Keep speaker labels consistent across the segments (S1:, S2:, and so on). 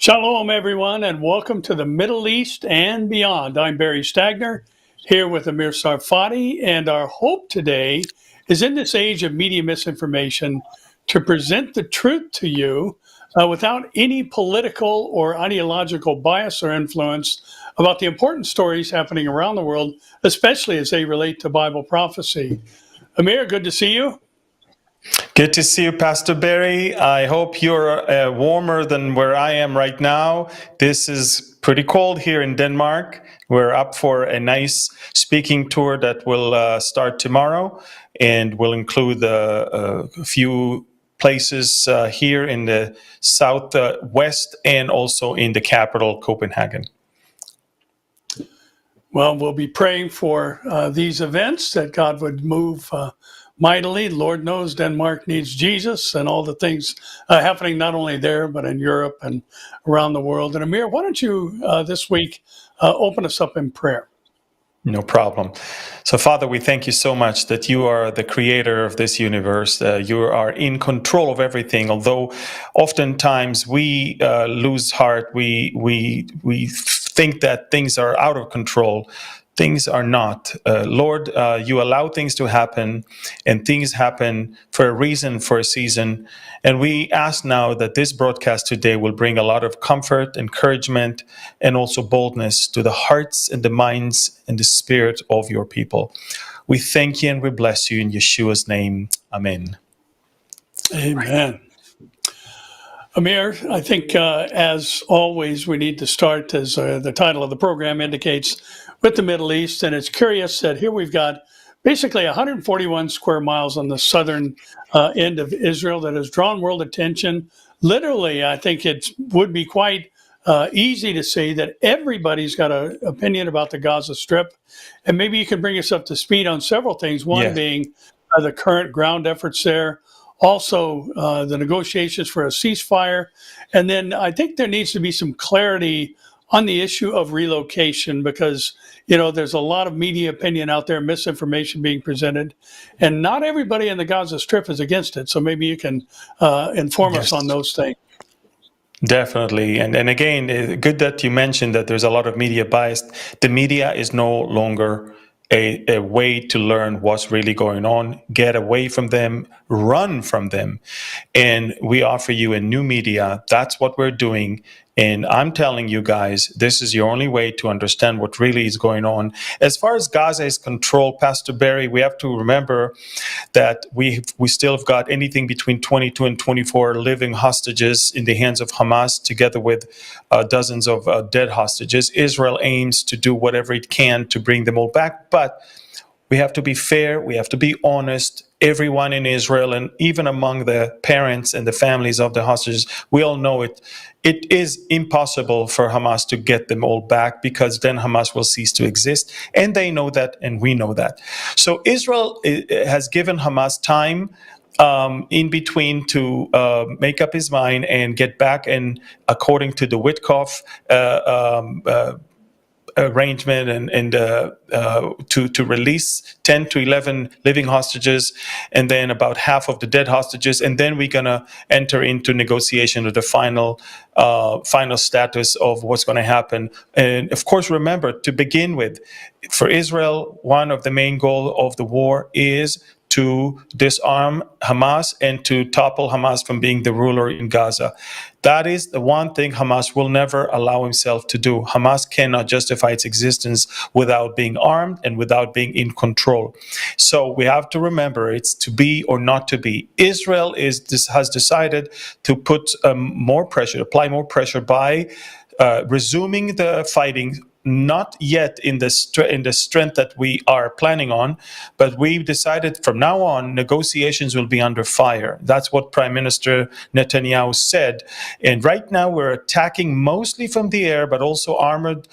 S1: Shalom, everyone, and welcome to the Middle East and beyond. I'm Barry Stagner, here with Amir Sarfati, and our hope today is in this age of media misinformation to present the truth to you without any political or ideological bias or influence about the important stories happening around the world, especially as they relate to Bible prophecy. Amir, good to see you.
S2: Good to see you, Pastor Barry. I hope you're warmer than where I am right now. This is pretty cold here in Denmark. We're up for a nice speaking tour that will start tomorrow and will include a few places here in the southwest and also in the capital, Copenhagen.
S1: Well, we'll be praying for these events, that God would move mightily. Lord knows Denmark needs Jesus and all the things happening not only there, but in Europe and around the world. And Amir, why don't you this week open us up in prayer?
S2: No problem. So, Father, we thank you so much that you are the creator of this universe. You are in control of everything. Although oftentimes we lose heart, we think that things are out of control. Things are not. Lord, you allow things to happen, and things happen for a reason, for a season. And we ask now that this broadcast today will bring a lot of comfort, encouragement, and also boldness to the hearts and the minds and the spirit of your people. We thank you and we bless you in Yeshua's name. Amen.
S1: Amen. Amir, I think as always, we need to start, as the title of the program indicates, with the Middle East. And it's curious that here we've got basically 141 square miles on the southern end of Israel that has drawn world attention. Literally, I think it would be quite easy to say that everybody's got an opinion about the Gaza Strip. And maybe you can bring us up to speed on several things, one being the current ground efforts there. Also, the negotiations for a ceasefire. And then I think there needs to be some clarity on the issue of relocation, because, you know, there's a lot of media opinion out there, misinformation being presented, and not everybody in the Gaza Strip is against it. So maybe you can inform us on those things.
S2: Definitely. And again, good that you mentioned that there's a lot of media bias. The media is no longer a way to learn what's really going on. Get away from them, run from them. And we offer you a new media. That's what we're doing. And I'm telling you guys, this is your only way to understand what really is going on. As far as Gaza is controlled, Pastor Barry, we have to remember that we still have got anything between 22 and 24 living hostages in the hands of Hamas, together with dozens of dead hostages. Israel aims to do whatever it can to bring them all back, but we have to be fair, we have to be honest. Everyone in Israel, and even among the parents and the families of the hostages, we all know it is impossible for Hamas to get them all back, because then Hamas will cease to exist. And they know that, and we know that. So Israel has given Hamas time in between to make up his mind and get back. And according to the Witkoff arrangement and to release 10 to 11 living hostages, and then about half of the dead hostages, and then we're going to enter into negotiation of the final status of what's going to happen. And of course, remember, to begin with, for Israel, one of the main goals of the war is to disarm Hamas and to topple Hamas from being the ruler in Gaza. That is the one thing Hamas will never allow himself to do. Hamas cannot justify its existence without being armed and without being in control. So we have to remember, it's to be or not to be. Israel has decided to put more pressure, apply more pressure by resuming the fighting. Not yet in the strength that we are planning on, but we've decided from now on negotiations will be under fire. That's what Prime Minister Netanyahu said. And right now we're attacking mostly from the air, but also armored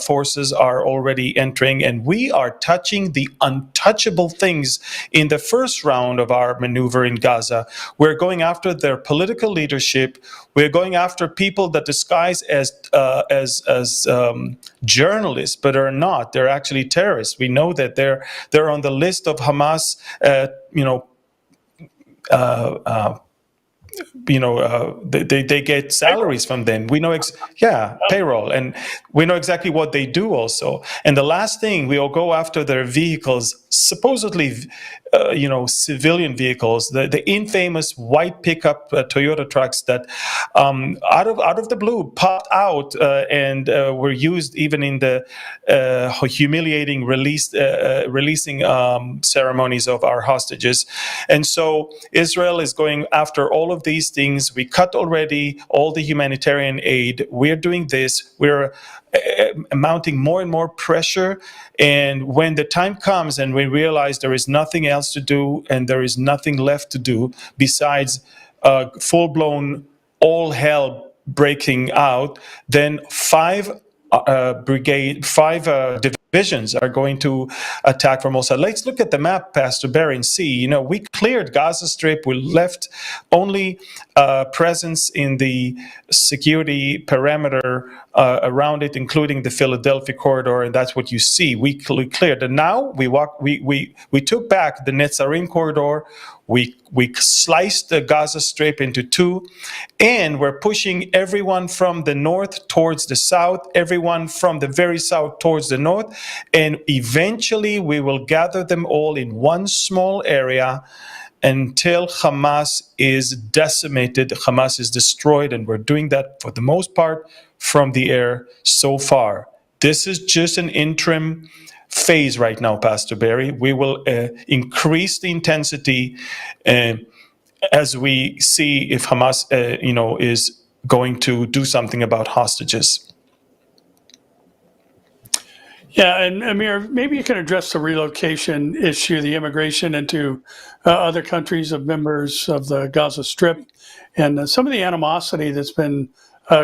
S2: forces are already entering, and we are touching the untouchable things in the first round of our maneuver in Gaza. We're going after their political leadership. We're going after people that disguise as journalists, but are not. They're actually terrorists. We know that they're on the list of Hamas, they get salaries from them. We know, payroll, and we know exactly what they do also. And the last thing, we'll go after their vehicles, supposedly, civilian vehicles, the infamous white pickup Toyota trucks that, out of the blue, popped out and were used even in the humiliating releasing ceremonies of our hostages. And so Israel is going after all of these things. We cut already all the humanitarian aid. We're doing this. We're mounting more and more pressure. And when the time comes and we realize there is nothing else to do and there is nothing left to do besides full-blown all hell breaking out, then five divisions are going to attack from all sides. Let's look at the map, Pastor Barry, and see. We cleared Gaza Strip. We left only presence in the security perimeter around it, including the Philadelphia corridor, and that's what you see. We cleared, and now we took back the Netzarim corridor. We sliced the Gaza Strip into two, and we're pushing everyone from the north towards the south, everyone from the very south towards the north, and eventually we will gather them all in one small area until Hamas is decimated, Hamas is destroyed, and we're doing that for the most part from the air so far. This is just an interim phase right now, Pastor Barry. We will increase the intensity as we see if Hamas, is going to do something about hostages.
S1: Yeah, and Amir, maybe you can address the relocation issue, the immigration into other countries of members of the Gaza Strip, and some of the animosity that's been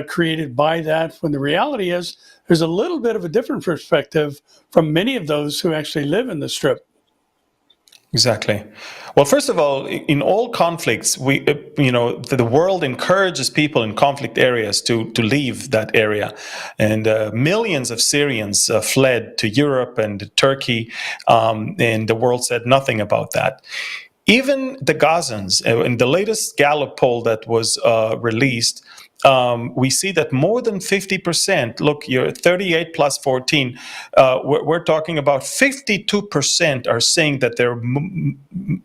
S1: created by that, when the reality is there's a little bit of a different perspective from many of those who actually live in the Strip.
S2: Exactly. Well, first of all, in all conflicts, the world encourages people in conflict areas to leave that area, and millions of Syrians fled to Europe and Turkey, and the world said nothing about that. Even the Gazans, in the latest Gallup poll that was released, we see that more than 50%, look, you're 38 plus 14, we're talking about 52% are saying that they're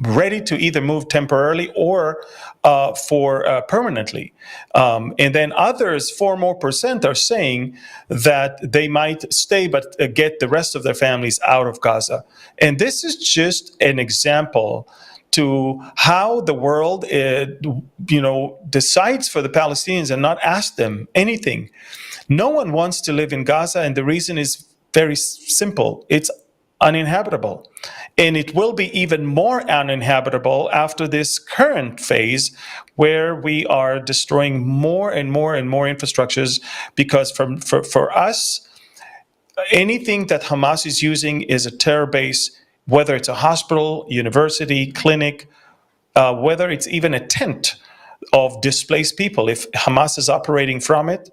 S2: ready to either move temporarily or for permanently. And then others, 4% more, are saying that they might stay but get the rest of their families out of Gaza. And this is just an example to how the world, decides for the Palestinians and not ask them anything. No one wants to live in Gaza, and the reason is very simple. It's uninhabitable. And it will be even more uninhabitable after this current phase where we are destroying more and more and more infrastructures, because for us, anything that Hamas is using is a terror base, whether it's a hospital, university, clinic, whether it's even a tent of displaced people. If Hamas is operating from it,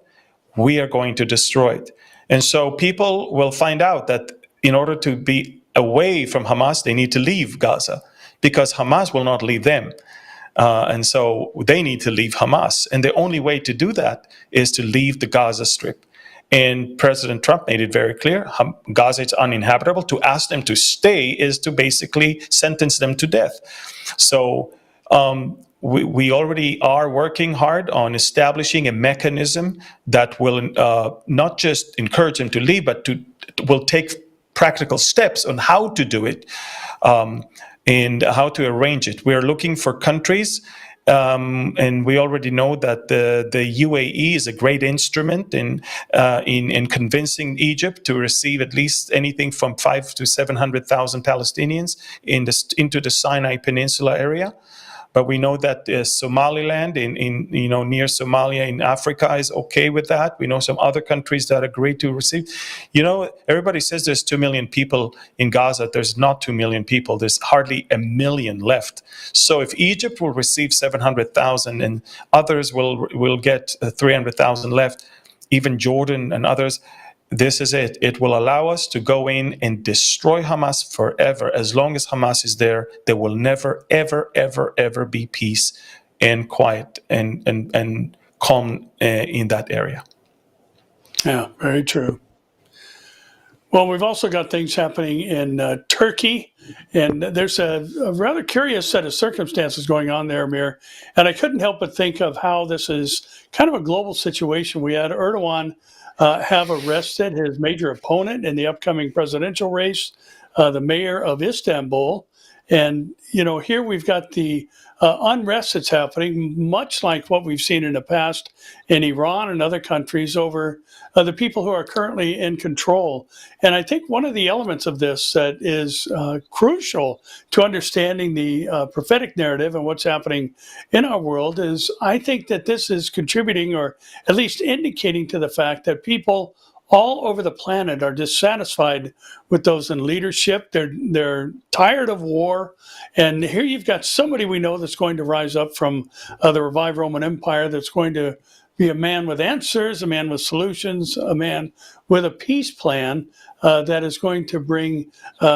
S2: we are going to destroy it. And so people will find out that in order to be away from Hamas, they need to leave Gaza, because Hamas will not leave them. And so they need to leave Hamas. And the only way to do that is to leave the Gaza Strip. And President Trump made it very clear, Gaza is uninhabitable. To ask them to stay is to basically sentence them to death. So we already are working hard on establishing a mechanism that will not just encourage them to leave, but will take practical steps on how to do it and how to arrange it. We are looking for countries. And we already know that the UAE is a great instrument in convincing Egypt to receive at least anything from 500,000 to 700,000 Palestinians into the Sinai Peninsula area. But we know that Somaliland, near Somalia in Africa, is okay with that. We know some other countries that agree to receive. Everybody says there's 2 million people in Gaza. There's not 2 million people. There's hardly 1 million left. So if Egypt will receive 700,000 and others will get 300,000 left, even Jordan and others, this is it. It will allow us to go in and destroy Hamas forever. As long as Hamas is there, there will never, ever, ever, ever be peace and quiet and calm in that area.
S1: Yeah, very true. Well, we've also got things happening in Turkey, and there's a rather curious set of circumstances going on there, Amir. And I couldn't help but think of how this is kind of a global situation. We had Erdogan have arrested his major opponent in the upcoming presidential race, the mayor of Istanbul. And, here we've got the unrest that's happening, much like what we've seen in the past in Iran and other countries over the people who are currently in control. And I think one of the elements of this that is crucial to understanding the prophetic narrative and what's happening in our world is I think that this is contributing or at least indicating to the fact that people all over the planet are dissatisfied with those in leadership. They're tired of war. And here you've got somebody we know that's going to rise up from the revived Roman Empire, that's going to be a man with answers, a man with solutions, a man with a peace plan that is going to bring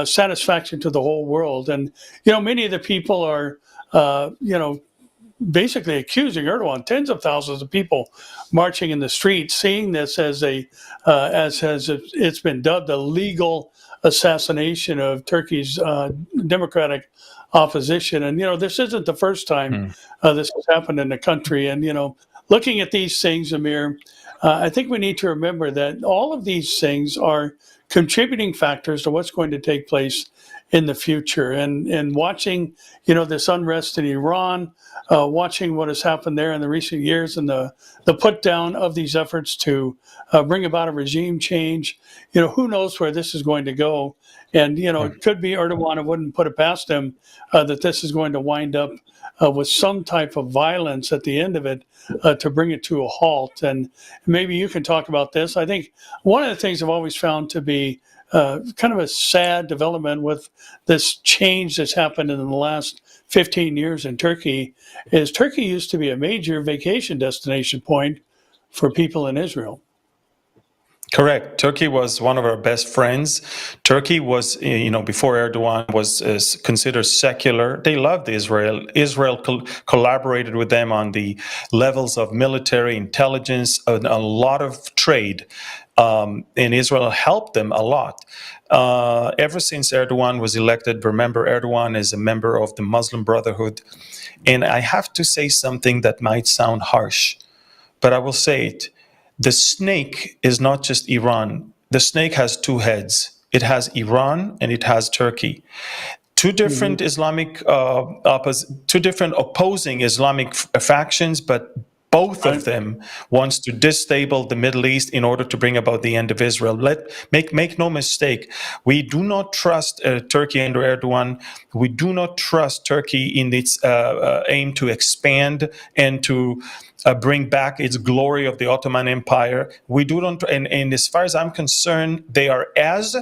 S1: satisfaction to the whole world. And, many of the people are, basically accusing Erdogan, tens of thousands of people marching in the streets, seeing this as it's been dubbed a legal assassination of Turkey's democratic opposition. And, this isn't the first time this has happened in the country. And, looking at these things, Amir, I think we need to remember that all of these things are contributing factors to what's going to take place in the future. And watching, this unrest in Iran, watching what has happened there in the recent years and the put down of these efforts to bring about a regime change, who knows where this is going to go. And, it could be Erdogan, I wouldn't put it past him, that this is going to wind up with some type of violence at the end of it to bring it to a halt. And maybe you can talk about this. I think one of the things I've always found to be kind of a sad development with this change that's happened in the last 15 years in Turkey is Turkey used to be a major vacation destination point for people in Israel.
S2: Correct. Turkey was one of our best friends. Turkey was, before Erdogan was considered secular. They loved Israel. Israel collaborated with them on the levels of military intelligence, and a lot of trade. And Israel helped them a lot. Ever since Erdogan was elected, remember, Erdogan is a member of the Muslim Brotherhood. And I have to say something that might sound harsh, but I will say it. The snake is not just Iran. The snake has two heads. It has Iran and it has Turkey. Two different two different opposing Islamic factions, but both of them wants to destabilize the Middle East in order to bring about the end of Israel. Make no mistake. We do not trust Turkey under Erdogan. We do not trust Turkey in its aim to expand and to bring back its glory of the Ottoman Empire. We do not, and as far as I'm concerned, they are as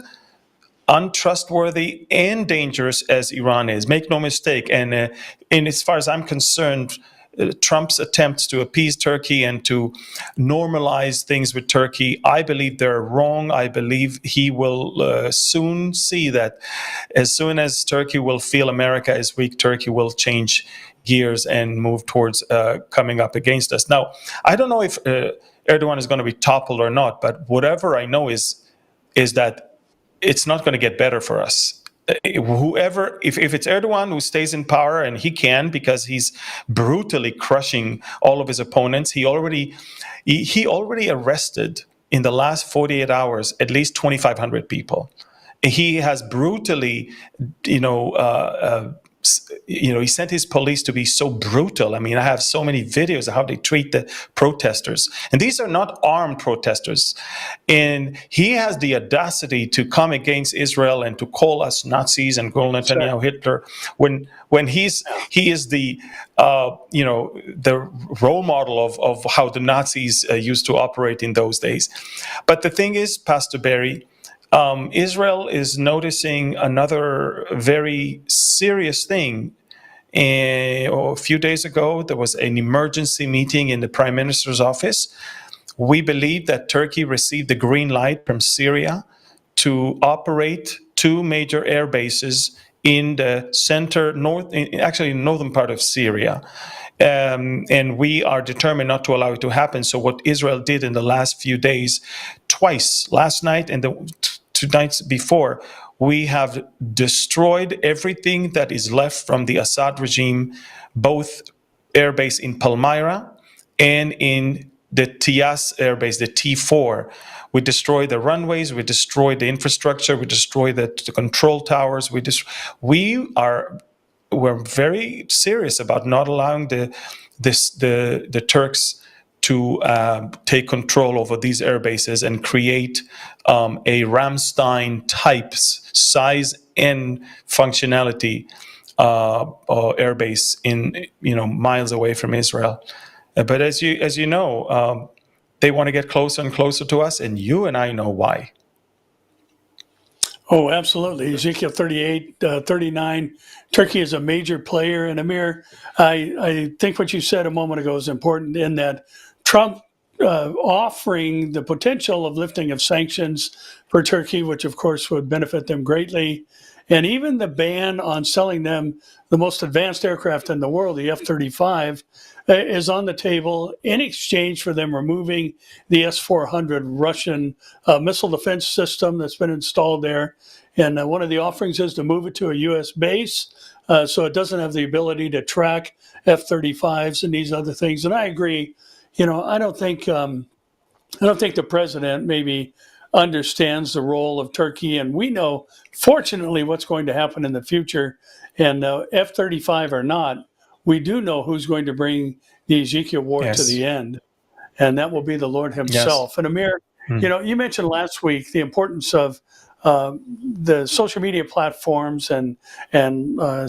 S2: untrustworthy and dangerous as Iran is. Make no mistake. And as far as I'm concerned, Trump's attempts to appease Turkey and to normalize things with Turkey, I believe they're wrong. I believe he will soon see that as soon as Turkey will feel America is weak, Turkey will change gears and move towards coming up against us. Now, I don't know if Erdogan is going to be toppled or not, but whatever I know is that it's not going to get better for us. Whoever, if it's Erdogan who stays in power, and he can because he's brutally crushing all of his opponents, he already arrested in the last 48 hours at least 2,500 people. He has brutally, he sent his police to be so brutal. I mean, I have so many videos of how they treat the protesters. And these are not armed protesters. And he has the audacity to come against Israel and to call us Nazis and call Netanyahu Hitler when he is the the role model of how the Nazis used to operate in those days. But the thing is, Pastor Barry, Israel is noticing another very serious thing. A few days ago, there was an emergency meeting in the Prime Minister's office. We believe that Turkey received the green light from Syria to operate two major air bases in the northern part of Syria. and we are determined not to allow it to happen. So what Israel did in the last few days, twice, last night and the 2 nights before, we have destroyed everything that is left from the Assad regime, both airbase in Palmyra and in the Tias airbase, the T4. We destroyed the runways, we destroyed the infrastructure, we destroyed the control towers. We're very serious about not allowing the Turks to take control over these air bases and create a Ramstein type size and functionality air base in miles away from Israel. But as you know, they want to get closer and closer to us, and you and I know why.
S1: Oh, absolutely. Ezekiel 38, 39, Turkey is a major player. And Amir, I think what you said a moment ago is important in that Trump offering the potential of lifting of sanctions for Turkey, which of course would benefit them greatly, and even the ban on selling them the most advanced aircraft in the world, the F-35, is on the table in exchange for them removing the S-400 Russian missile defense system that's been installed there. And one of the offerings is to move it to a U.S. base so it doesn't have the ability to track F-35s and these other things. And I agree. I don't think the president maybe understands the role of Turkey, and we know, fortunately, what's going to happen in the future. And F-35 or not, we do know who's going to bring the Ezekiel war to the end, and that will be the Lord himself.
S2: Yes.
S1: And Amir, you mentioned last week the importance of the social media platforms and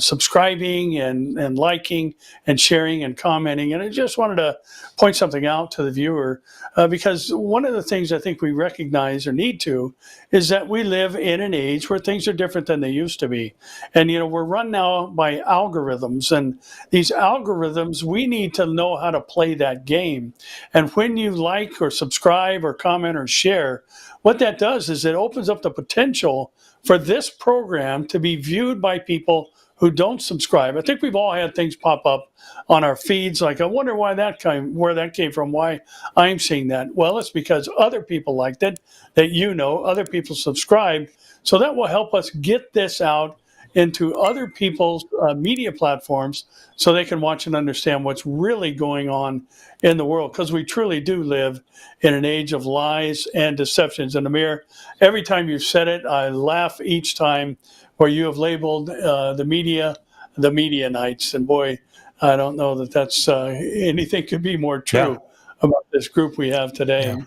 S1: subscribing and liking and sharing and commenting. And I just wanted to point something out to the viewer because one of the things I think we recognize or need to is that we live in an age where things are different than they used to be. And, we're run now by algorithms, and these algorithms, we need to know how to play that game. And when you like or subscribe or comment or share, what that does is it opens up the potential for this program to be viewed by people who don't subscribe. I think we've all had things pop up on our feeds like, I wonder where that came from, why I'm seeing that. Well, it's because other people liked it, other people subscribe. So that will help us get this out into other people's media platforms so they can watch and understand what's really going on in the world, because we truly do live in an age of lies and deceptions. And Amir, every time you've said it, I laugh each time where you have labeled the media nights. And boy, I don't know that that's anything could be more true about this group we have today. Yeah.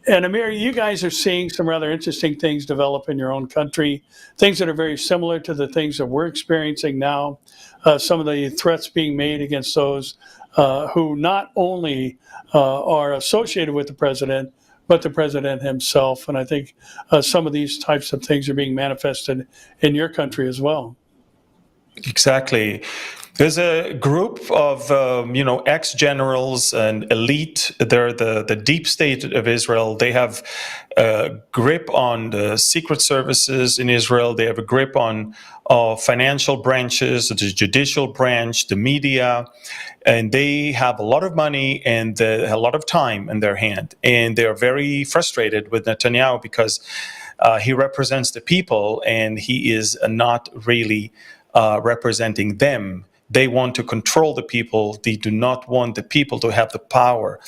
S1: And Amir, you guys are seeing some rather interesting things develop in your own country, things that are very similar to the things that we're experiencing now. Some of the threats being made against those who not only are associated with the president, but the president himself. And I think some of these types of things are being manifested in your country as well.
S2: Exactly. There's a group of ex-generals and elite. They're the deep state of Israel. They have a grip on the secret services in Israel. They have a grip on financial branches, the judicial branch, the media, and they have a lot of money and a lot of time in their hand. And they're very frustrated with Netanyahu because he represents the people and he is not really representing them. They want to control the people. They do not want the people to have the power.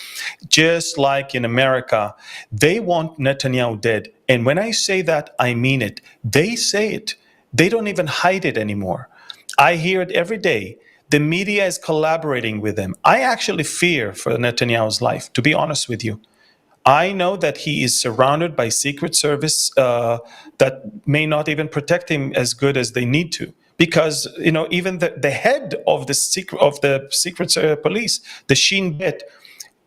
S2: Just like in America, they want Netanyahu dead. And when I say that, I mean it. They say it. They don't even hide it anymore. I hear it every day. The media is collaborating with them. I actually fear for Netanyahu's life, to be honest with you. I know that he is surrounded by Secret Service that may not even protect him as good as they need to. Because even the head of the secret police, the Shin Bet,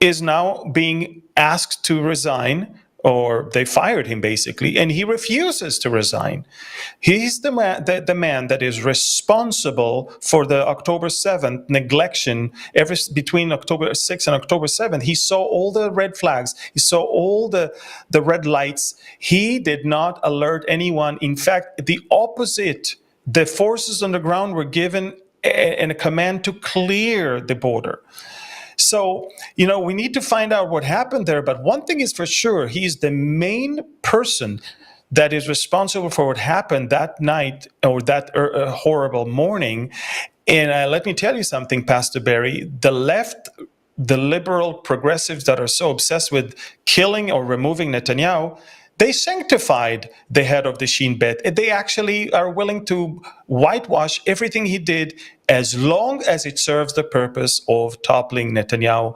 S2: is now being asked to resign, or they fired him basically, and he refuses to resign. He's the man that is responsible for the October 7th neglection. Between October 6th and October 7th, he saw all the red flags. He saw all the red lights. He did not alert anyone. In fact, the opposite. The forces on the ground were given and a command to clear the border. So, we need to find out what happened there. But one thing is for sure, he's the main person that is responsible for what happened that night or that horrible morning. And let me tell you something, Pastor Barry, the left, the liberal progressives that are so obsessed with killing or removing Netanyahu, they sanctified the head of the Shin Bet. They actually are willing to whitewash everything he did as long as it serves the purpose of toppling Netanyahu.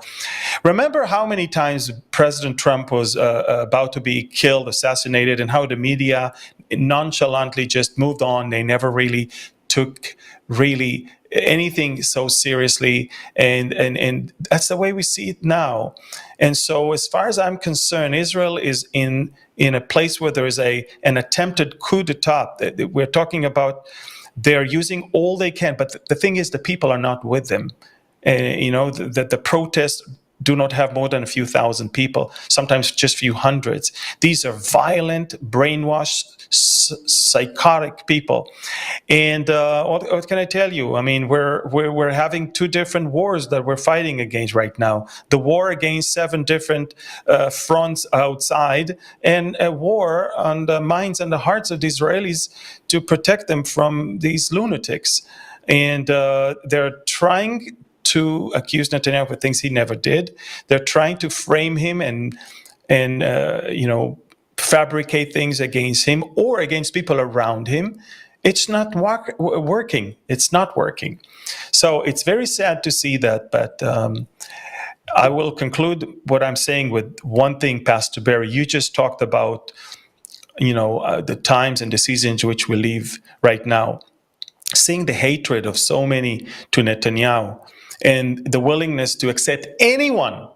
S2: Remember how many times President Trump was about to be killed, assassinated, and how the media nonchalantly just moved on. They never really took anything so seriously, and that's the way we see it now. And so as far as I'm concerned, Israel is in a place where there is an attempted coup d'etat. We're talking about they're using all they can, but the thing is the people are not with them. That the protests do not have more than a few thousand people, sometimes just a few hundreds. These are violent, brainwashed, psychotic people. And what can I tell you? I mean, we're having two different wars that we're fighting against right now. The war against 7 different fronts outside, and a war on the minds and the hearts of the Israelis to protect them from these lunatics. And they're trying to accuse Netanyahu for things he never did. They're trying to frame him and fabricate things against him or against people around him. It's not working. It's not working. So it's very sad to see that. But I will conclude what I'm saying with one thing, Pastor Barry. You just talked about the times and the seasons which we live right now. Seeing the hatred of so many to Netanyahu and the willingness to accept anyone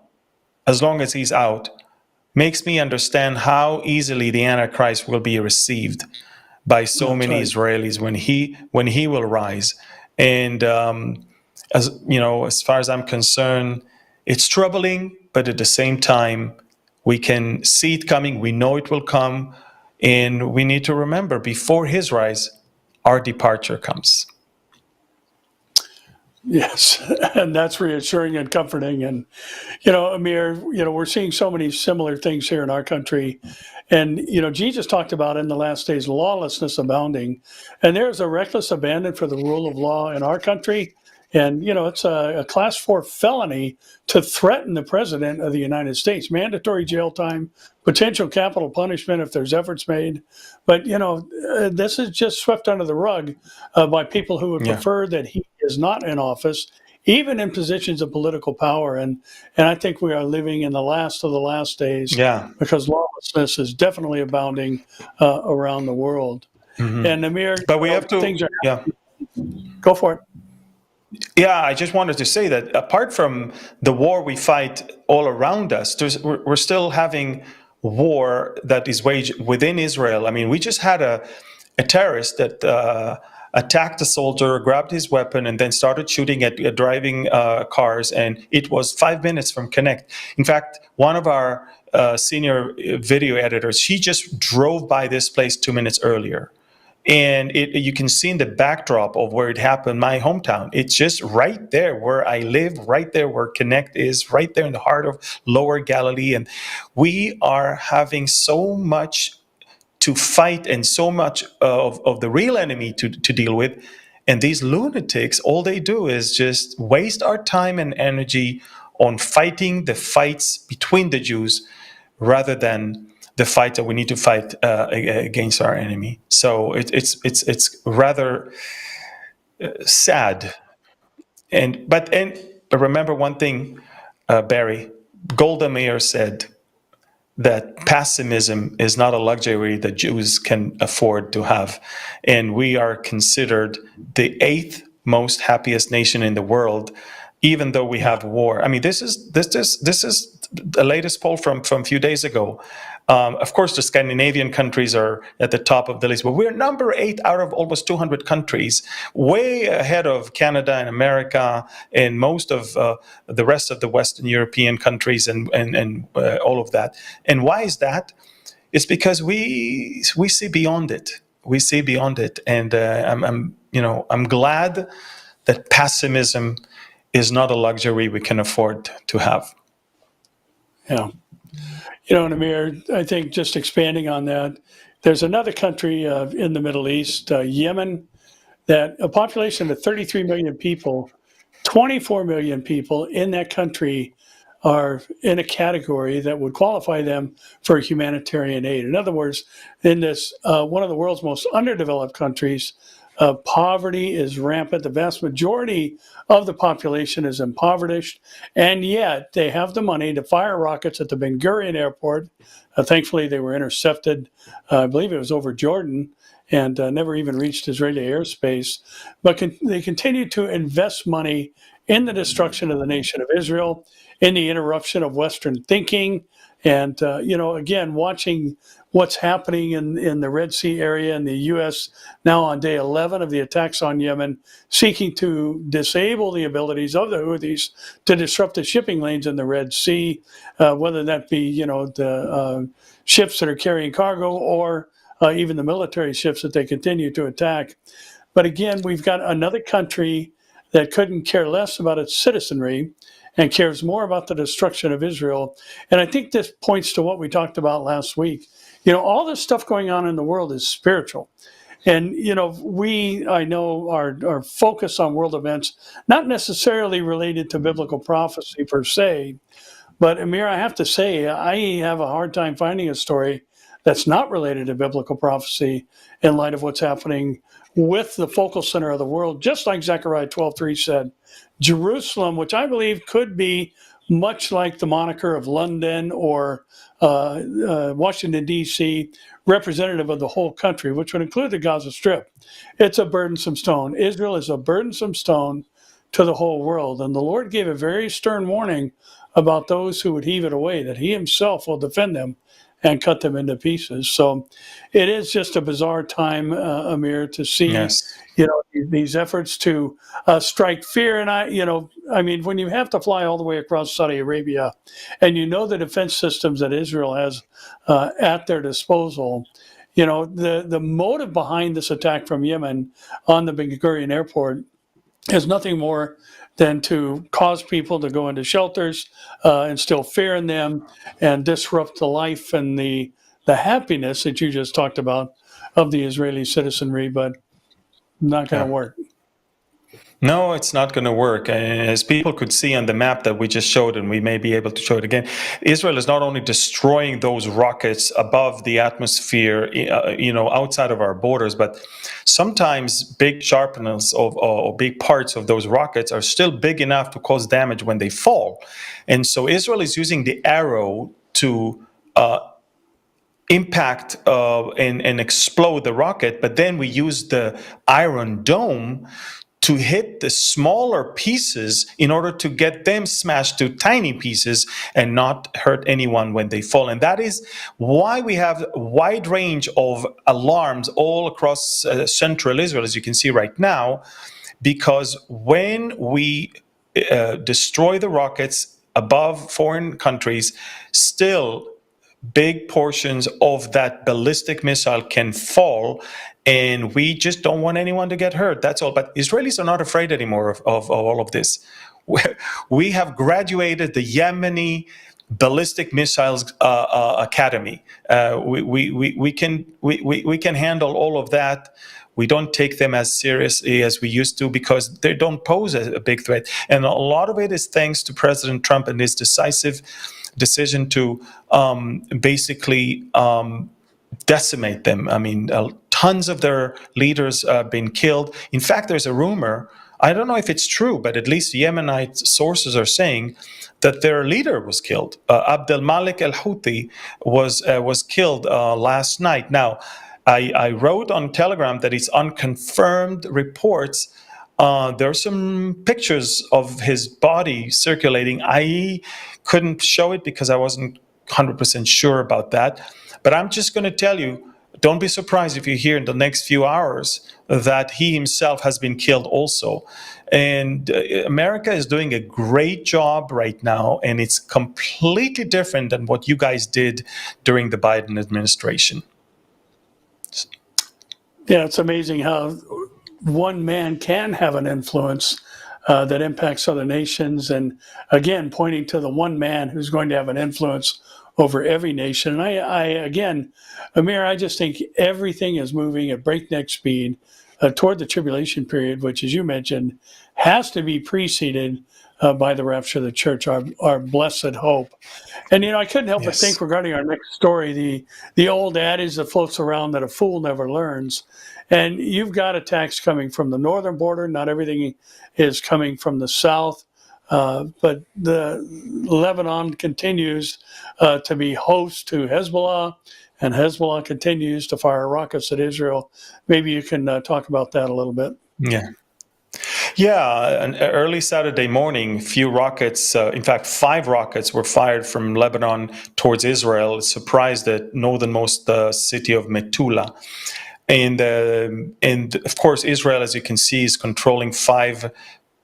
S2: as long as he's out makes me understand how easily the Antichrist will be received by so many Israelis when he will rise. And as far as I'm concerned, it's troubling, but at the same time, we can see it coming. We know it will come, and we need to remember before his rise, our departure comes.
S1: Yes, and that's reassuring and comforting. And, Amir, we're seeing so many similar things here in our country. And, Jesus talked about in the last days, lawlessness abounding. And there's a reckless abandon for the rule of law in our country. And, it's a class 4 felony to threaten the president of the United States. Mandatory jail time, potential capital punishment if there's efforts made. But, this is just swept under the rug by people who would prefer that he is not in office, even in positions of political power. And I think we are living in the last of the last days because lawlessness is definitely abounding around the world. Mm-hmm. And Amir,
S2: but we have to,
S1: things are go for it.
S2: Yeah, I just wanted to say that apart from the war we fight all around us, we're still having war that is waged within Israel. I mean, we just had a terrorist that attacked a soldier, grabbed his weapon, and then started shooting at driving cars. And it was 5 minutes from Connect. In fact, one of our senior video editors, she just drove by this place 2 minutes earlier. And you can see in the backdrop of where it happened, my hometown. It's just right there where I live, right there where Connect is, right there in the heart of Lower Galilee. And we are having so much to fight and so much of the real enemy to deal with. And these lunatics, all they do is just waste our time and energy on fighting the fights between the Jews rather than the fight that we need to fight against our enemy. So it's rather sad. But remember one thing, Barry. Golda Meir said that pessimism is not a luxury that Jews can afford to have, and we are considered the 8th most happiest nation in the world, even though we have war. I mean, this is the latest poll from a few days ago. Of course, the Scandinavian countries are at the top of the list, but we're number 8 out of almost 200 countries, way ahead of Canada and America and most of the rest of the Western European countries and all of that. And why is that? It's because we see beyond it. We see beyond it, and I'm glad that pessimism is not a luxury we can afford to have.
S1: Yeah. You know, Amir, I think just expanding on that, there's another country in the Middle East, Yemen, that a population of 33 million people, 24 million people in that country are in a category that would qualify them for humanitarian aid. In other words, in this one of the world's most underdeveloped countries, poverty is rampant. The vast majority of the population is impoverished, and yet they have the money to fire rockets at the Ben Gurion airport. Thankfully, they were intercepted, I believe it was over Jordan, and never even reached Israeli airspace. But they continue to invest money in the destruction of the nation of Israel, in the interruption of Western thinking, and, again, watching what's happening in the Red Sea area in the U.S. now on day 11 of the attacks on Yemen, seeking to disable the abilities of the Houthis to disrupt the shipping lanes in the Red Sea, whether that be, the ships that are carrying cargo or even the military ships that they continue to attack. But again, we've got another country that couldn't care less about its citizenry and cares more about the destruction of Israel. And I think this points to what we talked about last week. All this stuff going on in the world is spiritual. And, I know are focused on world events, not necessarily related to biblical prophecy per se. But Amir, I have to say, I have a hard time finding a story that's not related to biblical prophecy in light of what's happening with the focal center of the world, just like Zechariah 12:3 said. Jerusalem, which I believe could be much like the moniker of London or Washington, D.C., representative of the whole country, which would include the Gaza Strip. It's a burdensome stone. Israel is a burdensome stone to the whole world. And the Lord gave a very stern warning about those who would heave it away, that he himself will defend them and cut them into pieces. So it is just a bizarre time, Amir, to see,
S2: Yes.
S1: these efforts to strike fear. And when you have to fly all the way across Saudi Arabia and the defense systems that Israel has at their disposal, the motive behind this attack from Yemen on the Ben Gurion airport is nothing more than to cause people to go into shelters, instill fear in them, and disrupt the life and the happiness that you just talked about of the Israeli citizenry, but not going to work.
S2: No, it's not going to work. And as people could see on the map that we just showed, and we may be able to show it again, Israel is not only destroying those rockets above the atmosphere, outside of our borders, but sometimes big sharpness or big parts of those rockets are still big enough to cause damage when they fall. And so Israel is using the arrow to impact and explode the rocket, but then we use the Iron Dome to hit the smaller pieces in order to get them smashed to tiny pieces and not hurt anyone when they fall. And that is why we have a wide range of alarms all across central Israel, as you can see right now, because when we destroy the rockets above foreign countries, still big portions of that ballistic missile can fall, and we just don't want anyone to get hurt. That's all. But Israelis are not afraid anymore of all of this. We have graduated the Yemeni ballistic missiles academy. We can handle all of that. We don't take them as seriously as we used to because they don't pose a big threat. And a lot of it is thanks to President Trump and his decisive decision to basically decimate them. I mean, tons of their leaders have been killed. In fact, there's a rumor, I don't know if it's true, but at least Yemenite sources are saying that their leader was killed. Abdel Malik al-Houthi was killed last night. Now, I wrote on Telegram that it's unconfirmed reports. There are some pictures of his body circulating. I couldn't show it because I wasn't 100% sure about that. But I'm just going to tell you, don't be surprised if you hear in the next few hours that he himself has been killed also. And America is doing a great job right now, and it's completely different than what you guys did during the Biden administration.
S1: Yeah, it's amazing how one man can have an influence that impacts other nations, and again, pointing to the one man who's going to have an influence over every nation. And I again, Amir, I just think everything is moving at breakneck speed toward the tribulation period, which, as you mentioned, has to be preceded by the rapture of the church, our blessed hope. And, I couldn't help but think regarding our next story, the old adage that floats around that a fool never learns. And you've got attacks coming from the northern border. Not everything is coming from the south. But the Lebanon continues to be host to Hezbollah, and Hezbollah continues to fire rockets at Israel. Maybe you can talk about that a little bit.
S2: Yeah, early Saturday morning, few rockets, in fact, 5 rockets were fired from Lebanon towards Israel, surprised the northernmost city of Metula. And of course, Israel, as you can see, is controlling 5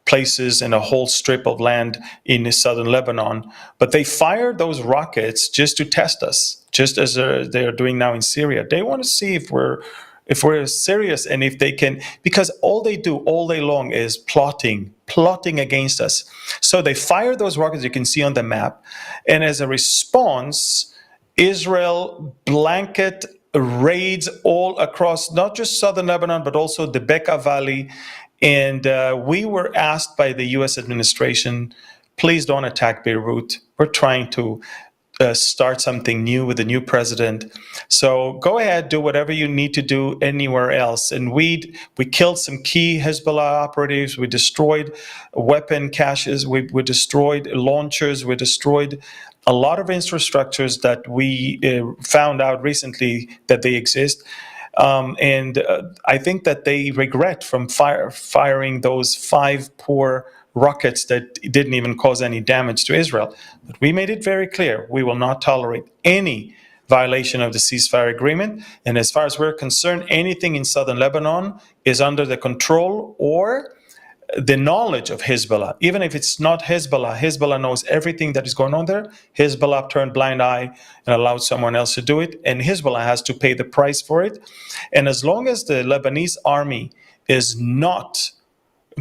S2: places and a whole strip of land in southern Lebanon. But they fired those rockets just to test us, just as they're doing now in Syria. They want to see if we're serious, and if they can, because all they do all day long is plotting against us. So they fire those rockets, you can see on the map, and as a response, Israel blanket raids all across not just southern Lebanon, but also the Bekaa Valley. And we were asked by the U.S. administration, please don't attack Beirut. We're trying to start something new with the new president. So go ahead, do whatever you need to do anywhere else. And we killed some key Hezbollah operatives. We destroyed weapon caches. We destroyed launchers. We destroyed a lot of infrastructures that we found out recently that they exist. And I think that they regret from firing those 5 poor rockets that didn't even cause any damage to Israel. But we made it very clear, we will not tolerate any violation of the ceasefire agreement. And as far as we're concerned, anything in southern Lebanon is under the control or the knowledge of Hezbollah. Even if it's not Hezbollah, Hezbollah knows everything that is going on there. Hezbollah turned blind eye and allowed someone else to do it, and Hezbollah has to pay the price for it. And as long as the Lebanese army is not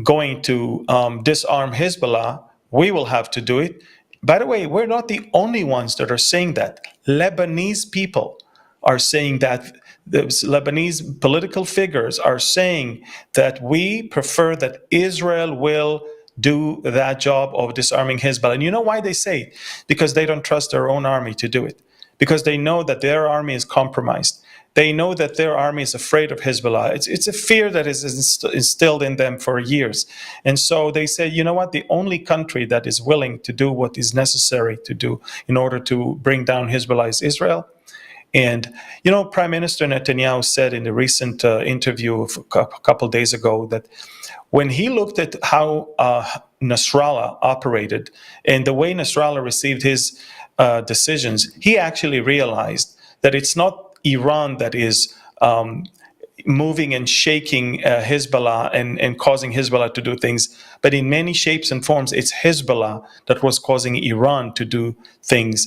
S2: going to disarm Hezbollah, we will have to do it. By the way, we're not the only ones that are saying that. Lebanese people are saying that. The Lebanese political figures are saying that we prefer that Israel will do that job of disarming Hezbollah. And you know why they say it? Because they don't trust their own army to do it. Because they know that their army is compromised. They know that their army is afraid of Hezbollah. It's a fear that is instilled in them for years. And so they say, you know what? The only country that is willing to do what is necessary to do in order to bring down Hezbollah is Israel. And, Prime Minister Netanyahu said in a recent interview a couple of days ago that when he looked at how Nasrallah operated and the way Nasrallah received his decisions, he actually realized that it's not Iran that is moving and shaking Hezbollah and causing Hezbollah to do things, but in many shapes and forms, it's Hezbollah that was causing Iran to do things.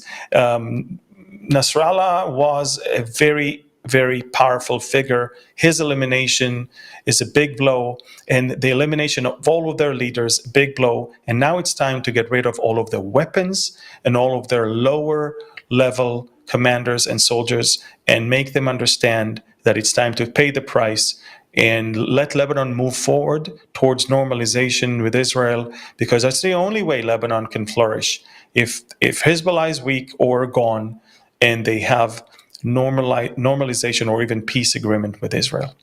S2: Nasrallah was a very, very powerful figure. His elimination is a big blow, and the elimination of all of their leaders, big blow. And now it's time to get rid of all of their weapons and all of their lower level commanders and soldiers and make them understand that it's time to pay the price and let Lebanon move forward towards normalization with Israel, because that's the only way Lebanon can flourish. If Hezbollah is weak or gone, and they have normalization or even peace agreement with Israel.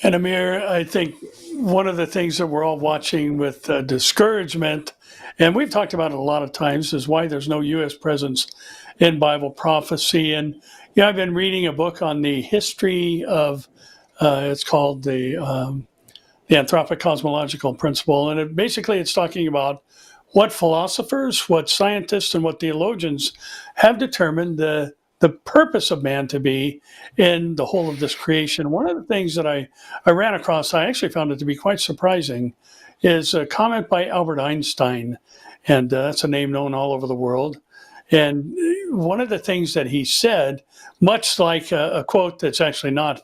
S1: And Amir, I think one of the things that we're all watching with discouragement, and we've talked about it a lot of times, is why there's no U.S. presence in Bible prophecy. And I've been reading a book on the history of, it's called the Anthropic Cosmological Principle, and basically it's talking about what philosophers, what scientists, and what theologians have determined the purpose of man to be in the whole of this creation. One of the things that I ran across, I actually found it to be quite surprising, is a comment by Albert Einstein, and that's a name known all over the world. And one of the things that he said, much like a quote that's actually not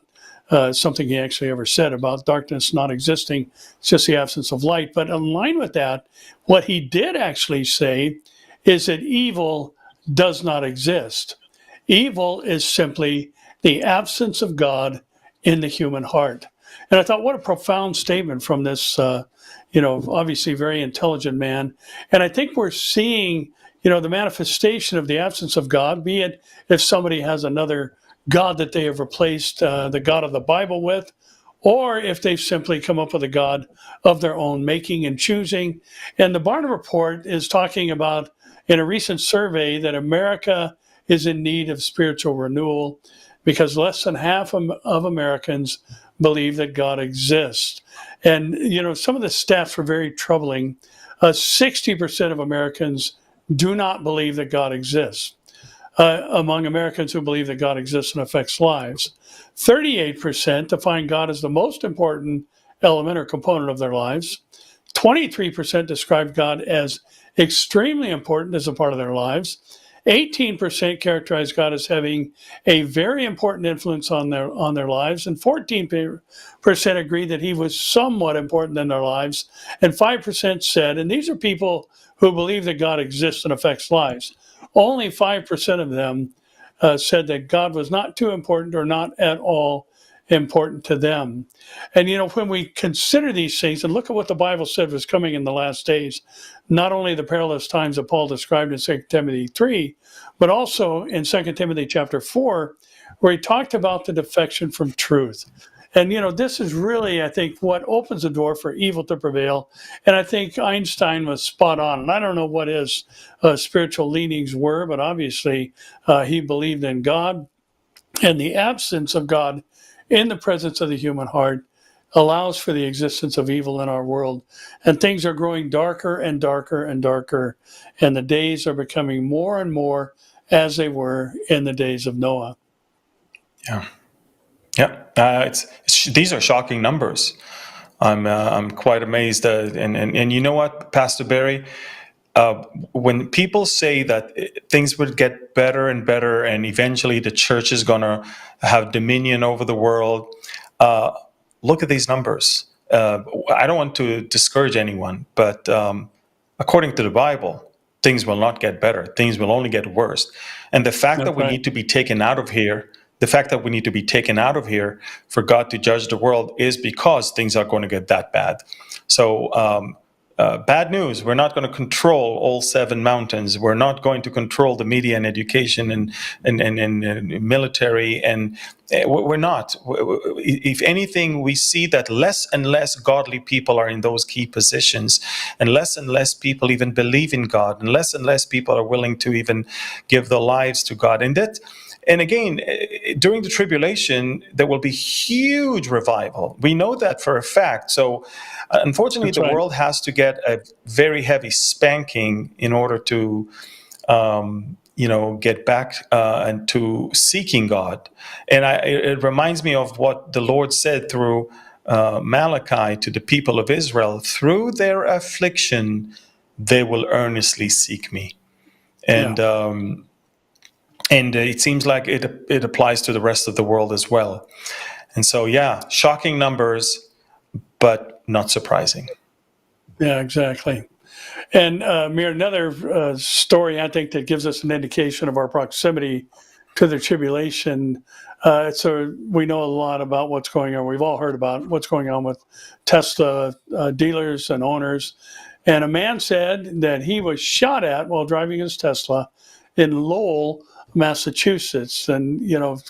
S1: something he actually ever said about darkness not existing. It's just the absence of light. But in line with that, what he did actually say is that evil does not exist. Evil is simply the absence of God in the human heart. And I thought, what a profound statement from this, obviously very intelligent man. And I think we're seeing, the manifestation of the absence of God, be it if somebody has another God that they have replaced the God of the Bible with, or if they've simply come up with a God of their own making and choosing. And the Barna Report is talking about, in a recent survey, that America is in need of spiritual renewal because less than half of Americans believe that God exists. And, some of the stats were very troubling. 60% of Americans do not believe that God exists. Among Americans who believe that God exists and affects lives, 38% define God as the most important element or component of their lives. 23% describe God as extremely important as a part of their lives. 18% characterize God as having a very important influence on their lives, and 14% agree that he was somewhat important in their lives, and 5% said, and these are people who believe that God exists and affects lives, only 5% of them said that God was not too important or not at all important to them. And, when we consider these things and look at what the Bible said was coming in the last days, not only the perilous times that Paul described in 2 Timothy 3, but also in 2 Timothy chapter 4, where he talked about the defection from truth. And, this is really, I think, what opens the door for evil to prevail. And I think Einstein was spot on. And I don't know what his spiritual leanings were, but obviously he believed in God. And the absence of God in the presence of the human heart allows for the existence of evil in our world. And things are growing darker and darker and darker. And the days are becoming more and more as they were in the days of Noah.
S2: Yeah. These are shocking numbers. I'm quite amazed. And you know what, Pastor Barry? When people say that things would get better and better and eventually the church is going to have dominion over the world, look at these numbers. I don't want to discourage anyone, but according to the Bible, things will not get better. Things will only get worse. And the fact that we need to be taken out of here, for God to judge the world is because things are going to get that bad. So bad news, we're not going to control all 7 mountains. We're not going to control the media and education and military. And we're not. If anything, we see that less and less godly people are in those key positions, and less people even believe in God, and less people are willing to even give their lives to God. And again, during the tribulation, there will be huge revival. We know that for a fact. So, unfortunately, the world has to get a very heavy spanking in order to, get back and to seeking God. And it reminds me of what the Lord said through Malachi to the people of Israel: through their affliction, they will earnestly seek me. And it seems like it applies to the rest of the world as well. And so, shocking numbers, but not surprising.
S1: Yeah, exactly. And Mir, another story I think that gives us an indication of our proximity to the tribulation. So we know a lot about what's going on. We've all heard about what's going on with Tesla dealers and owners. And a man said that he was shot at while driving his Tesla in Lowell, Massachusetts. And,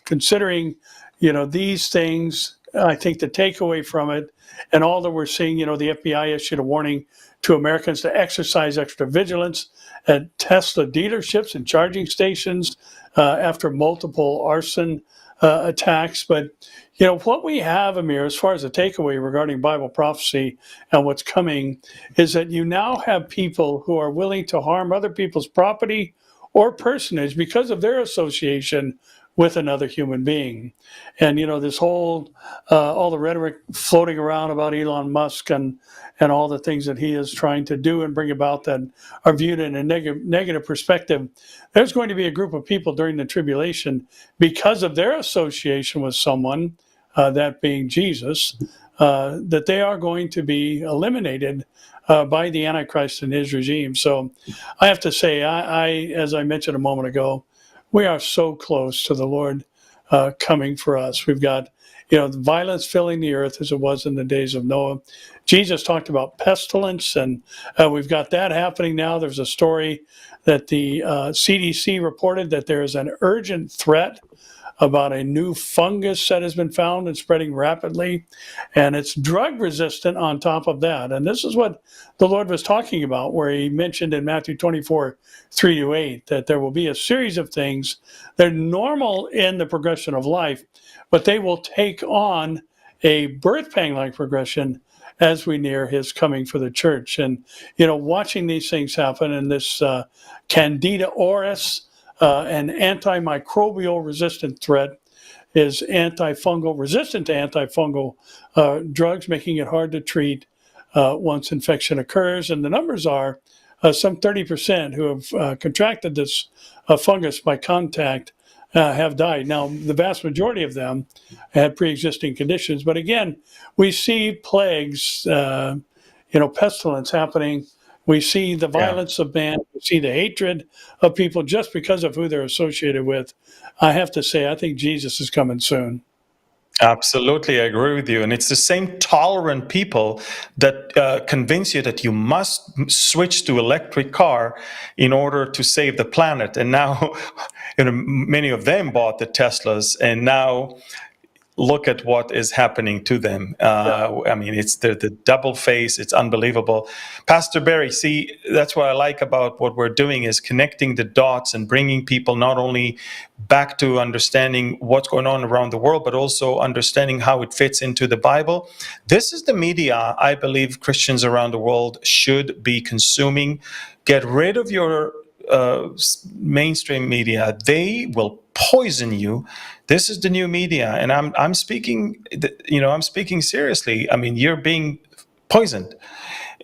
S1: considering, these things, I think the takeaway from it and all that we're seeing, the FBI issued a warning to Americans to exercise extra vigilance at Tesla dealerships and charging stations after multiple arson attacks. But, what we have, Amir, as far as the takeaway regarding Bible prophecy and what's coming, is that you now have people who are willing to harm other people's property or personage because of their association with another human being. And, this whole, all the rhetoric floating around about Elon Musk and all the things that he is trying to do and bring about that are viewed in a negative perspective. There's going to be a group of people during the tribulation because of their association with someone that being Jesus, that they are going to be eliminated by the Antichrist and his regime. So I have to say, as I mentioned a moment ago, we are so close to the Lord coming for us. We've got, the violence filling the earth as it was in the days of Noah. Jesus talked about pestilence, and we've got that happening now. There's a story that the CDC reported that there is an urgent threat about a new fungus that has been found and spreading rapidly, and it's drug resistant on top of that. And this is what the Lord was talking about, where he mentioned in Matthew 24, 3-8, that there will be a series of things that are normal in the progression of life, but they will take on a birth pang-like progression as we near his coming for the church. And, watching these things happen, and this Candida auris, an antimicrobial resistant threat, is antifungal, resistant to antifungal drugs, making it hard to treat once infection occurs. And the numbers are some 30% who have contracted this fungus by contact have died. Now, the vast majority of them had pre-existing conditions. But again, we see plagues, pestilence happening. We see the violence of man. We see the hatred of people just because of who they're associated with. I have to say, I think Jesus is coming soon.
S2: Absolutely, I agree with you. And it's the same tolerant people that convince you that you must switch to electric car in order to save the planet. And now, many of them bought the Teslas, and now look at what is happening to them. I mean, it's the double face. It's unbelievable. Pastor Barry, see, that's what I like about what we're doing, is connecting the dots and bringing people not only back to understanding what's going on around the world, but also understanding how it fits into the Bible. This is the media I believe Christians around the world should be consuming. Get rid of your mainstream media. They will poison you. This is the new media, and I'm speaking. I'm speaking seriously. I mean, you're being poisoned.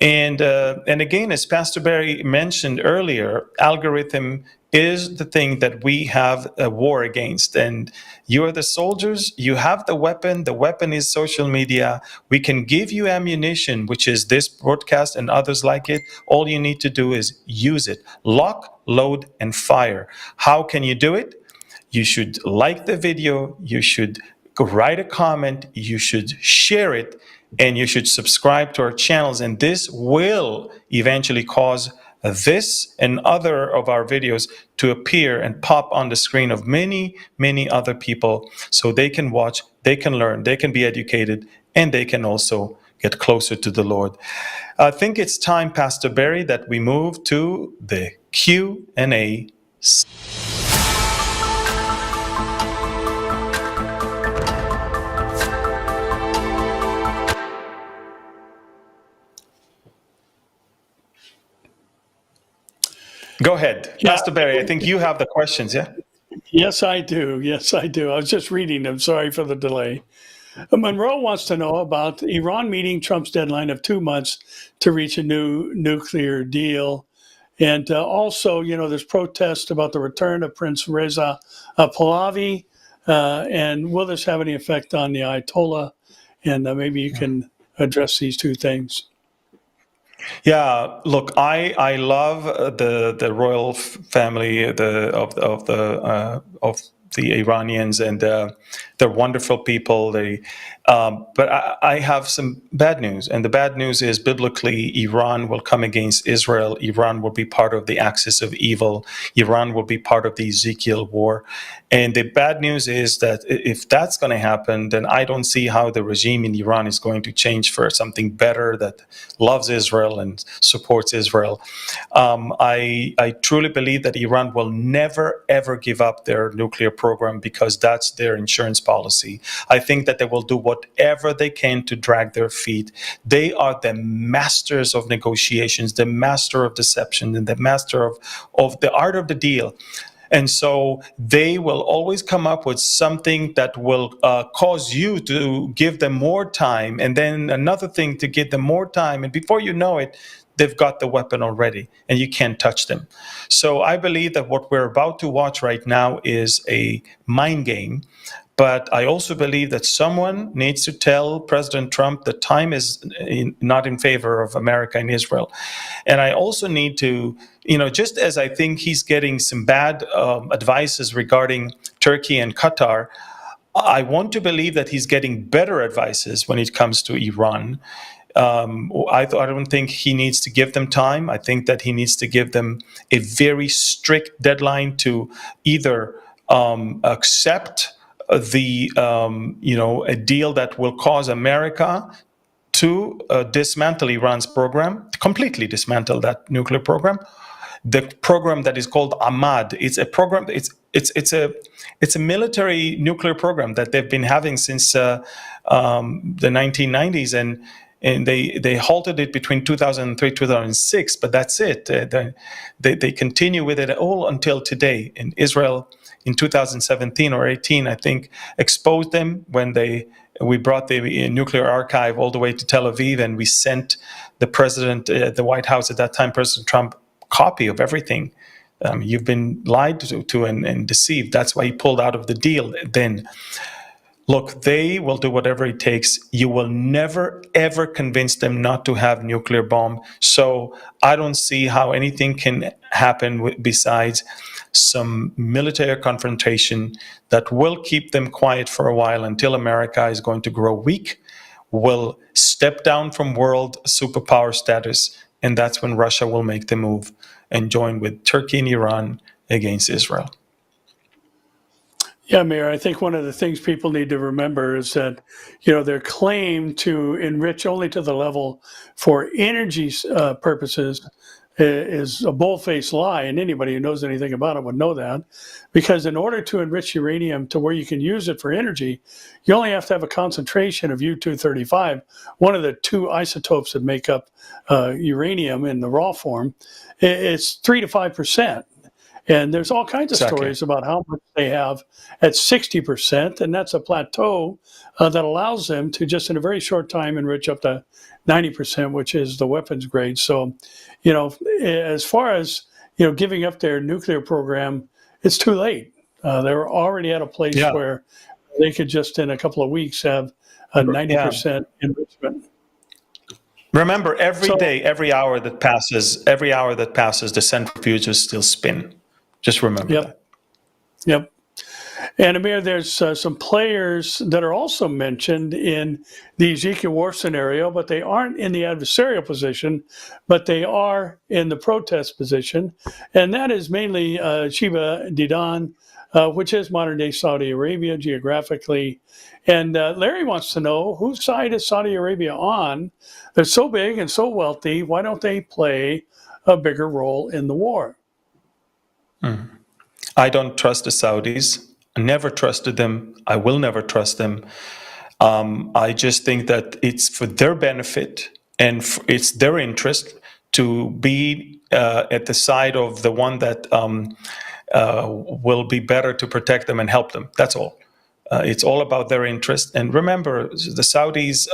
S2: And again, as Pastor Barry mentioned earlier, algorithm is the thing that we have a war against. And you are the soldiers, you have the weapon. The weapon is social media. We can give you ammunition, which is this broadcast and others like it. All you need to do is use it. Lock, load, and fire. How can you do it? You should like the video, you should write a comment, you should share it, and you should subscribe to our channels. And this will eventually cause this and other of our videos to appear and pop on the screen of many, many other people, so they can watch, they can learn, they can be educated, and they can also get closer to the Lord. I think it's time, Pastor Barry, that we move to the Q&A. Go ahead, Pastor Barry. I think you have the questions, yeah?
S1: Yes, I do. Yes, I do. I was just reading them. Sorry for the delay. Monroe wants to know about Iran meeting Trump's deadline of 2 months to reach a new nuclear deal. And also, there's protest about the return of Prince Reza Pahlavi. And will this have any effect on the Ayatollah? And maybe you can address these two things.
S2: Yeah, look, I love the royal family of the Iranians, and they're wonderful people. But I have some bad news, and the bad news is biblically, Iran will come against Israel. Iran will be part of the axis of evil. Iran will be part of the Ezekiel war. And the bad news is that if that's going to happen, then I don't see how the regime in Iran is going to change for something better that loves Israel and supports Israel. I truly believe that Iran will never, ever give up their nuclear program, because that's their insurance policy. I think that they will do whatever they can to drag their feet. They are the masters of negotiations, the master of deception, and the master of the art of the deal. And so they will always come up with something that will cause you to give them more time, and then another thing to give them more time. And before you know it, they've got the weapon already, and you can't touch them. So I believe that what we're about to watch right now is a mind game. But I also believe that someone needs to tell President Trump that time is not in favor of America and Israel. And I also need to, just as I think he's getting some bad advices regarding Turkey and Qatar, I want to believe that he's getting better advices when it comes to Iran. I don't think he needs to give them time. I think that he needs to give them a very strict deadline to either accept a deal that will cause America to dismantle Iran's program, completely dismantle that nuclear program. The program that is called Ahmad, it's a program. It's a military nuclear program that they've been having since the 1990s, and they halted it between 2003 2006. But that's it. They continue with it all until today. In Israel, in 2017 or 18, I think, exposed them when we brought the nuclear archive all the way to Tel Aviv, and we sent the president, the White House at that time, President Trump, copy of everything. You've been lied to and deceived. That's why he pulled out of the deal then. Look, they will do whatever it takes. You will never, ever convince them not to have nuclear bomb. So I don't see how anything can happen besides some military confrontation that will keep them quiet for a while until America is going to grow weak, will step down from world superpower status, and that's when Russia will make the move and join with Turkey and Iran against Israel.
S1: Yeah, Mayor, I think one of the things people need to remember is that, their claim to enrich only to the level for energy purposes is a bull-faced lie, and anybody who knows anything about it would know that, because in order to enrich uranium to where you can use it for energy, you only have to have a concentration of U-235, one of the two isotopes that make up uranium in the raw form. It's 3 to 5%. And there's all kinds of stories about how much they have at 60%, and that's a plateau that allows them to just in a very short time enrich up to 90%, which is the weapons grade. So, as far as, giving up their nuclear program, it's too late. They're already at a place where they could just in a couple of weeks have a 90% enrichment.
S2: Remember, every day, every hour that passes, the centrifuges still spin. Just remember that.
S1: Yep. And Amir, there's some players that are also mentioned in the Ezekiel war scenario, but they aren't in the adversarial position, but they are in the protest position. And that is mainly Sheba Dedan, which is modern-day Saudi Arabia geographically. And Larry wants to know, whose side is Saudi Arabia on? They're so big and so wealthy. Why don't they play a bigger role in the war?
S2: I don't trust the Saudis. I never trusted them. I will never trust them. I just think that it's for their benefit and it's their interest to be at the side of the one that will be better to protect them and help them. That's all. It's all about their interest. And remember, the Saudis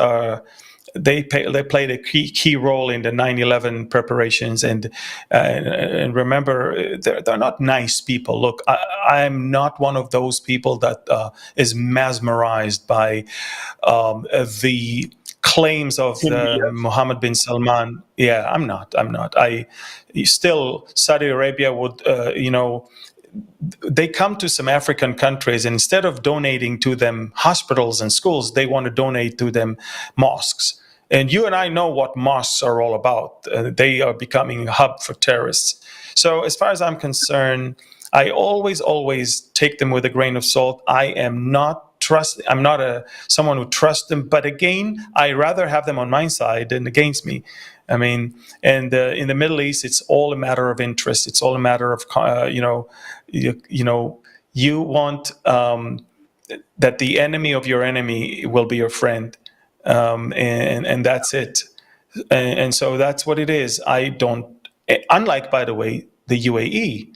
S2: they played a key role in the 9/11 preparations, and remember, they're not nice people. Look, I'm not one of those people that is mesmerized by the claims of Mohammed bin Salman. Yeah, I'm not. Still, Saudi Arabia would, they come to some African countries, and instead of donating to them hospitals and schools, they want to donate to them mosques. And you and I know what mosques are all about. They are becoming a hub for terrorists. So as far as I'm concerned, I always take them with a grain of salt. I'm not someone who trusts them. But again, I rather have them on my side than against me. I mean, and in the Middle East, it's all a matter of interest. It's all a matter of, you want that the enemy of your enemy will be your friend. And that's it. And so that's what it is. Unlike, by the way, the UAE,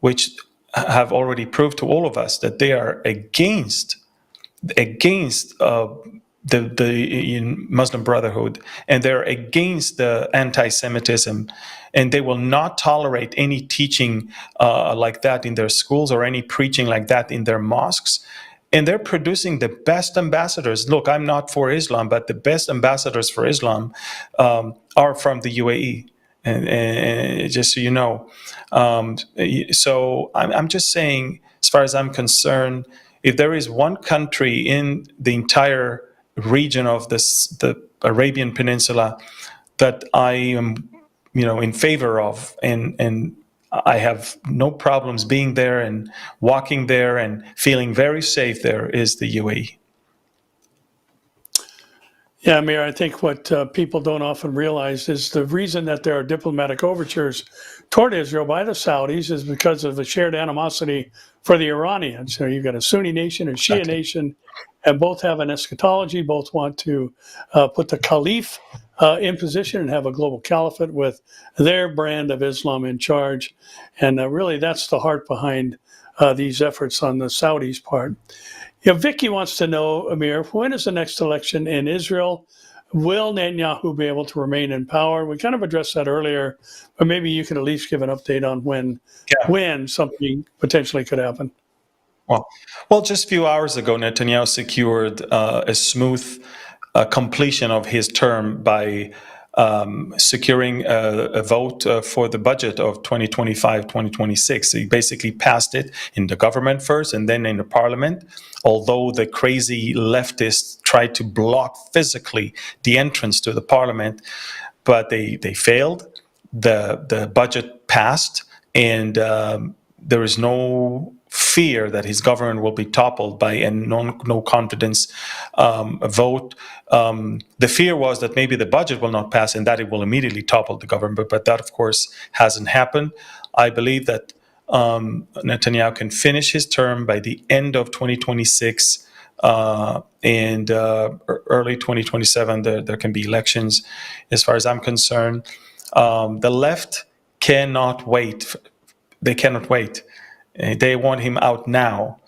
S2: which have already proved to all of us that they are against the Muslim Brotherhood, and they're against the anti-Semitism, and they will not tolerate any teaching like that in their schools or any preaching like that in their mosques. And they're producing the best ambassadors. Look, I'm not for Islam, but the best ambassadors for Islam are from the UAE. And just so you know, so I'm just saying, as far as I'm concerned, if there is one country in the entire region of the Arabian Peninsula that I am, in favor of, and I have no problems being there and walking there and feeling very safe there, is the UAE.
S1: Yeah, Amir, I think what people don't often realize is the reason that there are diplomatic overtures toward Israel by the Saudis is because of the shared animosity for the Iranians. So you've got a Sunni nation and Shia nation, and both have an eschatology, both want to put the caliph in position and have a global caliphate with their brand of Islam in charge. And really, that's the heart behind these efforts on the Saudis' part. Vicky wants to know, Amir, when is the next election in Israel? Will Netanyahu be able to remain in power? We kind of addressed that earlier, but maybe you can at least give an update on when something potentially could happen.
S2: Well, just a few hours ago, Netanyahu secured a smooth completion of his term by securing a vote for the budget of 2025-2026. So he basically passed it in the government first and then in the parliament, although the crazy leftists tried to block physically the entrance to the parliament, but they failed. The budget passed, and there is no fear that his government will be toppled by a no confidence vote. The fear was that maybe the budget will not pass and that it will immediately topple the government, but that, of course, hasn't happened. I believe that Netanyahu can finish his term by the end of 2026, and early 2027 there can be elections. As far as I'm concerned, the left cannot wait. They cannot wait. They want him out now.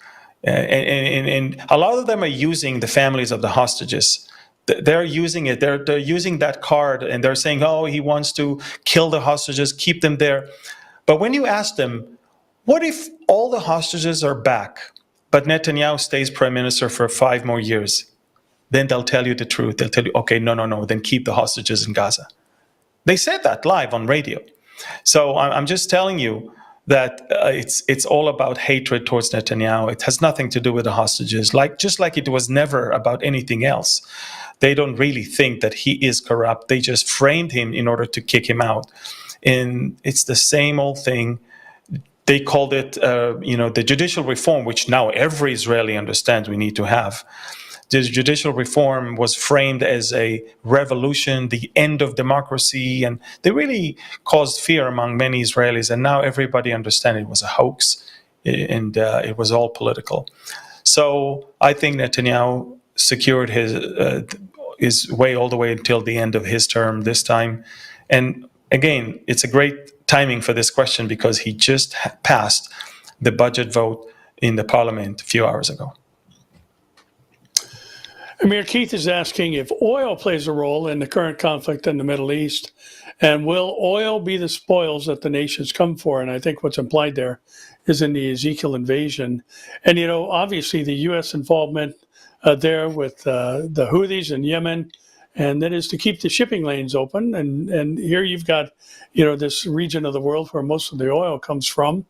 S2: And a lot of them are using the families of the hostages. They're using it. They're using that card, and they're saying, oh, he wants to kill the hostages, keep them there. But when you ask them, what if all the hostages are back, but Netanyahu stays prime minister for 5 more years? Then they'll tell you the truth. They'll tell you, okay, no, then keep the hostages in Gaza. They said that live on radio. So I'm just telling you that it's all about hatred towards Netanyahu. It has nothing to do with the hostages, just like it was never about anything else. They don't really think that he is corrupt. They just framed him in order to kick him out. And it's the same old thing. They called it, the judicial reform, which now every Israeli understands we need to have. The judicial reform was framed as a revolution, the end of democracy, and they really caused fear among many Israelis. And now everybody understands it was a hoax, and it was all political. So I think Netanyahu secured his way all the way until the end of his term this time. And again, it's a great timing for this question because he just passed the budget vote in the parliament a few hours ago.
S1: Amir, Keith is asking if oil plays a role in the current conflict in the Middle East, and will oil be the spoils that the nations come for? And I think what's implied there is in the Ezekiel invasion. And, obviously the U.S. involvement there with the Houthis in Yemen, and that is to keep the shipping lanes open. And here you've got, this region of the world where most of the oil comes from,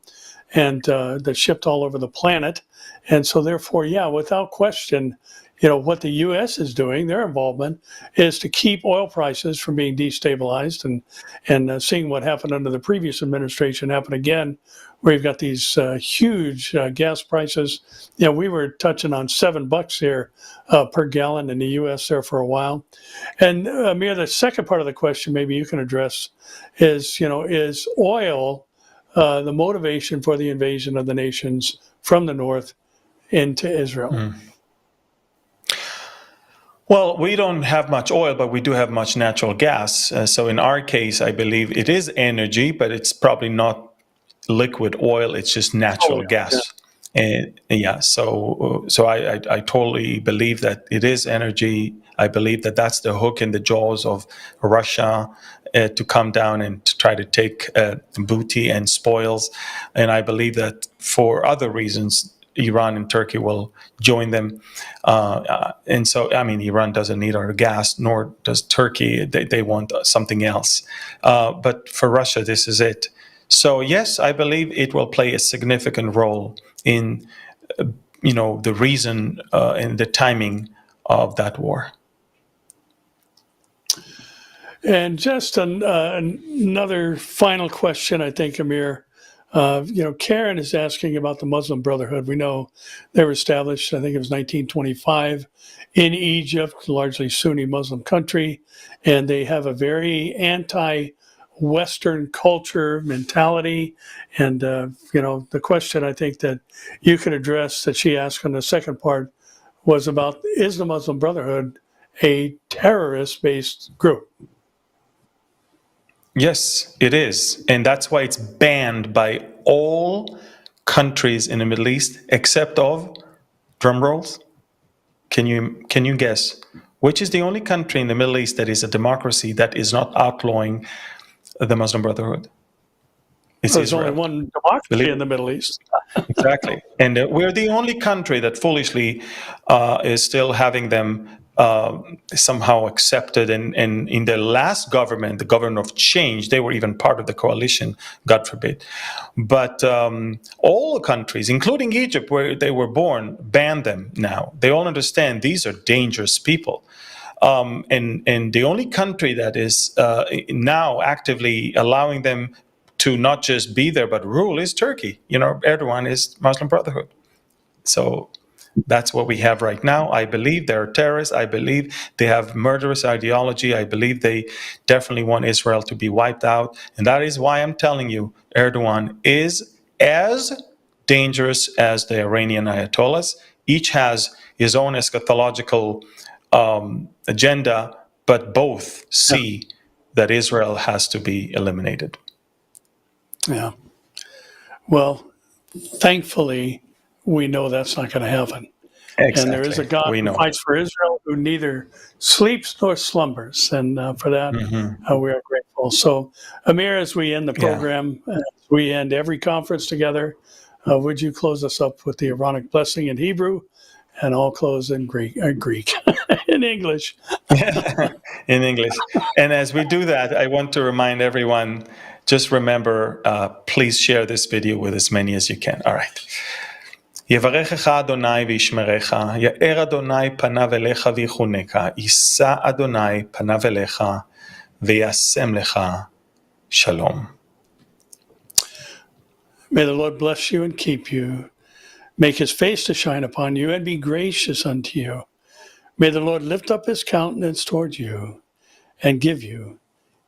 S1: and that's shipped all over the planet. And so therefore, without question, what the U.S. is doing, their involvement, is to keep oil prices from being destabilized, and seeing what happened under the previous administration happen again, where you've got these huge gas prices. We were touching on $7 here per gallon in the U.S. there for a while. And Amir, the second part of the question, maybe you can address, is is oil the motivation for the invasion of the nations from the north into Israel?
S2: Well, we don't have much oil, but we do have much natural gas. So in our case, I believe it is energy, but it's probably not liquid oil. It's just natural gas. And yeah, so I totally believe that it is energy. I believe that that's the hook in the jaws of Russia to come down and to try to take booty and spoils. And I believe that for other reasons, Iran and Turkey will join them. And so, I mean, Iran doesn't need our gas, nor does Turkey. They want something else. But for Russia, this is it. So, yes, I believe it will play a significant role in, the reason and the timing of that war.
S1: And just another final question, I think, Amir. Karen is asking about the Muslim Brotherhood. We know they were established, I think it was 1925, in Egypt, largely Sunni Muslim country, and they have a very anti-Western culture mentality. And, the question I think that you could address that she asked on the second part was about, is the Muslim Brotherhood a terrorist-based group?
S2: Yes, it is. And that's why it's banned by all countries in the Middle East, except of, drum rolls, can you guess, which is the only country in the Middle East that is a democracy that is not outlawing the Muslim Brotherhood? It's
S1: There's
S2: Israel.
S1: only one democracy in the Middle East.
S2: Exactly. And we're the only country that foolishly is still having them somehow accepted. And in the last government, the government of change, they were even part of the coalition, God forbid. But all the countries, including Egypt, where they were born, ban them now. They all understand these are dangerous people. And the only country that is now actively allowing them to not just be there but rule is Turkey. Erdogan is Muslim Brotherhood. So that's what we have right now. I believe they're terrorists. I believe they have murderous ideology. I believe they definitely want Israel to be wiped out. And that is why I'm telling you, Erdogan is as dangerous as the Iranian Ayatollahs. Each has his own eschatological agenda, but both see that Israel has to be eliminated.
S1: Yeah. Well, thankfully, we know that's not going to happen.
S2: Exactly.
S1: And there is a God who fights for Israel, who neither sleeps nor slumbers. And for that, we are grateful. So, Amir, as we end the program, as we end every conference together, would you close us up with the Aaronic blessing in Hebrew? And I'll close in Greek, in English.
S2: In English. And as we do that, I want to remind everyone, just remember, please share this video with as many as you can. All right. יברכך אדוני וישמרך, יאר אדוני פניו אליך ויחונך, יישא אדוני פניו אליך וישם לך shalom.
S1: May the Lord bless you and keep you, make his face to shine upon you and be gracious unto you. May the Lord lift up his countenance toward you and give you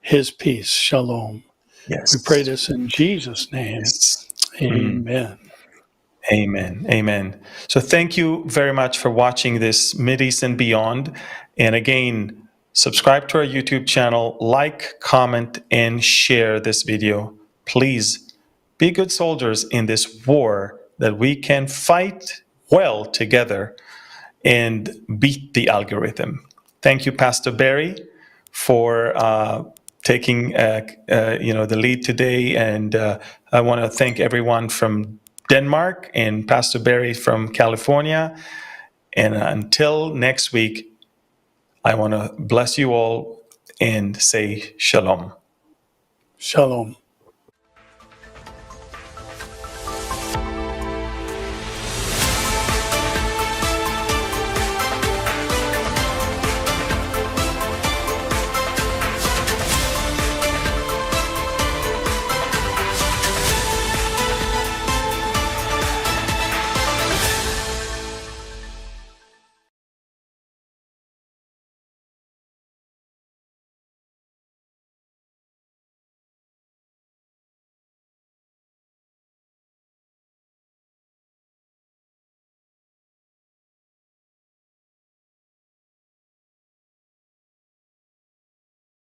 S1: his peace. Shalom.
S2: Yes.
S1: We pray this in Jesus' name.
S2: Yes.
S1: Amen.
S2: Amen. Amen. So thank you very much for watching this Mideast and Beyond. And again, subscribe to our YouTube channel, like, comment, and share this video. Please be good soldiers in this war that we can fight well together and beat the algorithm. Thank you, Pastor Barry, for taking the lead today. And I want to thank everyone from Denmark and Pastor Barry from California. And until next week, I want to bless you all and say shalom.
S1: Shalom.